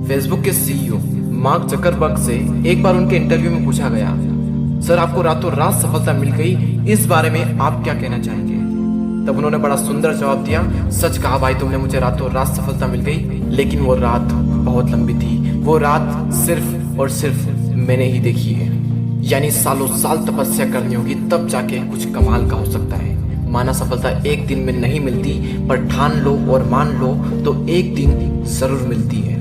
Facebook के CEO mark Zuckerberg से एक बार उनके इंटरव्यू में पूछा गया, सर आपको रातों रात सफलता मिल गई, इस बारे में आप क्या कहना चाहेंगे। तब उन्होंने बड़ा सुंदर जवाब दिया, सच कहा भाई तुमने, मुझे रातों रात सफलता मिल गई, लेकिन वो रात बहुत लंबी थी। वो रात सिर्फ और सिर्फ मैंने ही देखी है। यानी सालों साल तपस्या करनी होगी तब जाके कुछ कमाल का हो सकता है। माना सफलता एक दिन में नहीं मिलती, पर ठान लो और मान लो तो एक दिन जरूर मिलती है।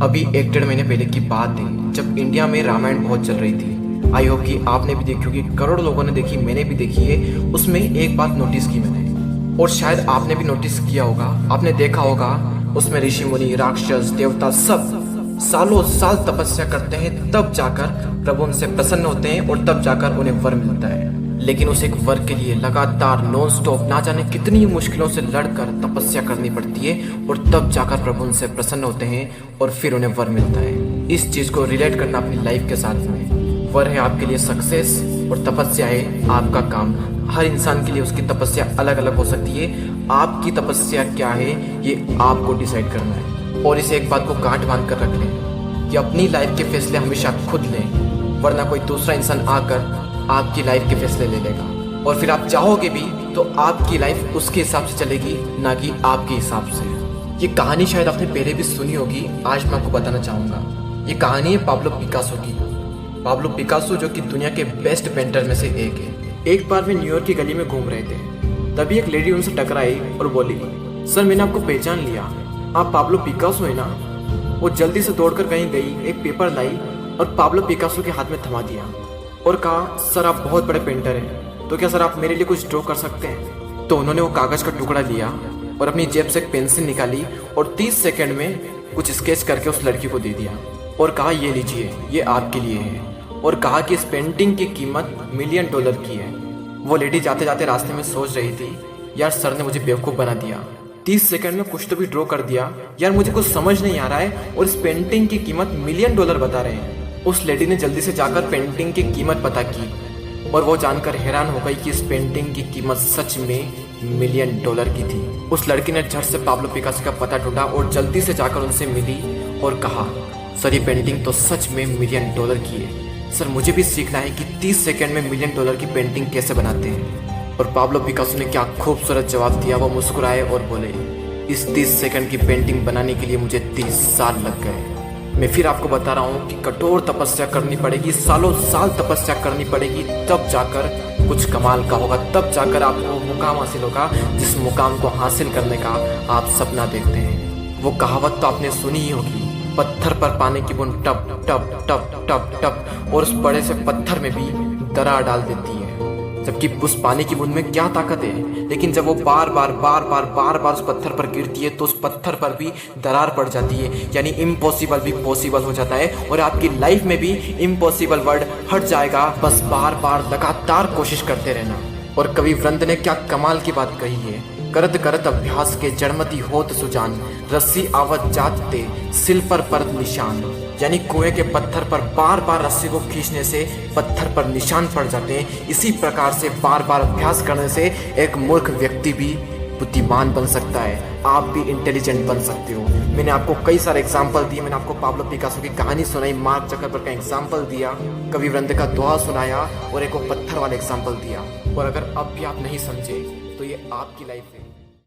अभी 1-1.5 महीने पहले की बात है, जब इंडिया में रामायण बहुत चल रही थी। आई होप कि आपने भी देखी होगी, करोड़ों लोगों ने देखी, मैंने भी देखी है। उसमें एक बात नोटिस की मैंने, और शायद आपने भी नोटिस किया होगा, आपने देखा होगा, उसमें ऋषि मुनि, राक्षस, देवता सब सालों साल तपस्या करते हैं, तब जाकर प्रभु उनसे प्रसन्न होते हैं और तब जाकर उन्हें वर मिलता है। लेकिन उस एक वर के लिए लगातार नॉन स्टॉप ना जाने कितनी मुश्किलों से लड़कर तपस्या करनी पड़ती है, और तब जाकर प्रभु उनसे प्रसन्न होते हैं और फिर उन्हें वर मिलता है। इस चीज को रिलेट करना अपनी लाइफ के साथ में। वर है आपके लिए सक्सेस और तपस्या है आपका काम। हर इंसान के लिए उसकी तपस्या अलग अलग हो सकती है। आपकी तपस्या क्या है ये आपको डिसाइड करना है। और इस एक बात को गांठ बांध कर रख लें कि अपनी लाइफ के फैसले हमेशा खुद लें, वरना कोई दूसरा इंसान आकर आपकी लाइफ के फैसले ले लेगा, और फिर आप चाहोगे भी तो आपकी लाइफ उसके हिसाब से चलेगी, ना कि आपके हिसाब से। ये कहानी शायद आपने पहले भी सुनी होगी, आज मैं आपको बताना चाहूँगा। ये कहानी है पाब्लो पिकासो की। पाब्लो पिकासो जो कि दुनिया के बेस्ट पेंटर में से एक है। एक बार वे न्यूयॉर्क की गली में घूम रहे थे, तभी एक लेडी उनसे टकराई और बोली, सर मैंने आपको पहचान लिया, आप पाब्लो पिकासो है ना। वो जल्दी से दौड़कर कहीं गई, एक पेपर लाई और पाब्लो पिकासो के हाथ में थमा दिया और कहा, सर आप बहुत बड़े पेंटर हैं, तो क्या सर आप मेरे लिए कुछ ड्रॉ कर सकते हैं। तो उन्होंने वो कागज का टुकड़ा लिया और अपनी जेब से एक पेंसिल निकाली और 30 सेकंड में कुछ स्केच करके उस लड़की को दे दिया और कहा, ये लीजिए, ये आपके लिए है। और कहा कि इस पेंटिंग की कीमत $1 मिलियन की है। वो लेडी जाते जाते रास्ते में सोच रही थी, यार सर ने मुझे बेवकूफ़ बना दिया, 30 सेकंड में कुछ तो भी ड्रॉ कर दिया, यार मुझे कुछ समझ नहीं आ रहा है, और इस पेंटिंग की कीमत $1 मिलियन बता रहे हैं। उस लेडी ने जल्दी से जाकर पेंटिंग की कीमत पता की और वो जानकर हैरान हो गई कि इस पेंटिंग की कीमत सच में $1 मिलियन की थी। उस लड़की ने झट से पाब्लो पिकासो का पता ढूंढा और जल्दी से जाकर उनसे मिली और कहा, सर ये पेंटिंग तो सच में $1 मिलियन की है, सर मुझे भी सीखना है कि 30 सेकंड में $1 मिलियन की पेंटिंग कैसे बनाते हैं। और पाब्लो पिकासो ने क्या खूबसूरत जवाब दिया। वो मुस्कुराए और बोले, इस 30 सेकंड की पेंटिंग बनाने के लिए मुझे 30 साल लग गए। मैं फिर आपको बता रहा हूँ कि कठोर तपस्या करनी पड़ेगी, सालों साल तपस्या करनी पड़ेगी, तब जाकर कुछ कमाल का होगा, तब जाकर आपको मुकाम हासिल होगा, जिस मुकाम को हासिल करने का आप सपना देखते हैं। वो कहावत तो आपने सुनी ही होगी, पत्थर पर पानी की बूंद टप टप टप टप टप, और उस बड़े से पत्थर में भी दरार डाल देती है। जबकि उस पानी की बूंद में क्या ताकत है, लेकिन जब वो बार बार उस पत्थर पर गिरती है तो उस पत्थर पर भी दरार पड़ जाती है। यानी इम्पॉसिबल भी पॉसिबल हो जाता है, और आपकी लाइफ में भी इम्पॉसिबल वर्ड हट जाएगा, बस बार बार लगातार कोशिश करते रहना। और कवि वृंद ने क्या कमाल की बात कही है, करत करत अभ्यास के जड़मती होत सुजान, रस्सी आवत जाते सिल पर परत निशान। यानी कुएं के पत्थर पर बार बार रस्सी को खींचने से पत्थर पर निशान पड़ जाते हैं। इसी प्रकार से बार बार अभ्यास करने से एक मूर्ख व्यक्ति भी बुद्धिमान बन सकता है, आप भी इंटेलिजेंट बन सकते हो। मैंने आपको कई सारे एग्जाम्पल दिए, मैंने आपको पाब्लो पिकासो की कहानी सुनाई, मार्क जकरबर्ग का एग्जाम्पल दिया, कवि वृंद का दोहा सुनाया और एक वो पत्थर वाला एग्जाम्पल दिया। और अगर अब भी आप नहीं समझे तो ये आपकी लाइफ है।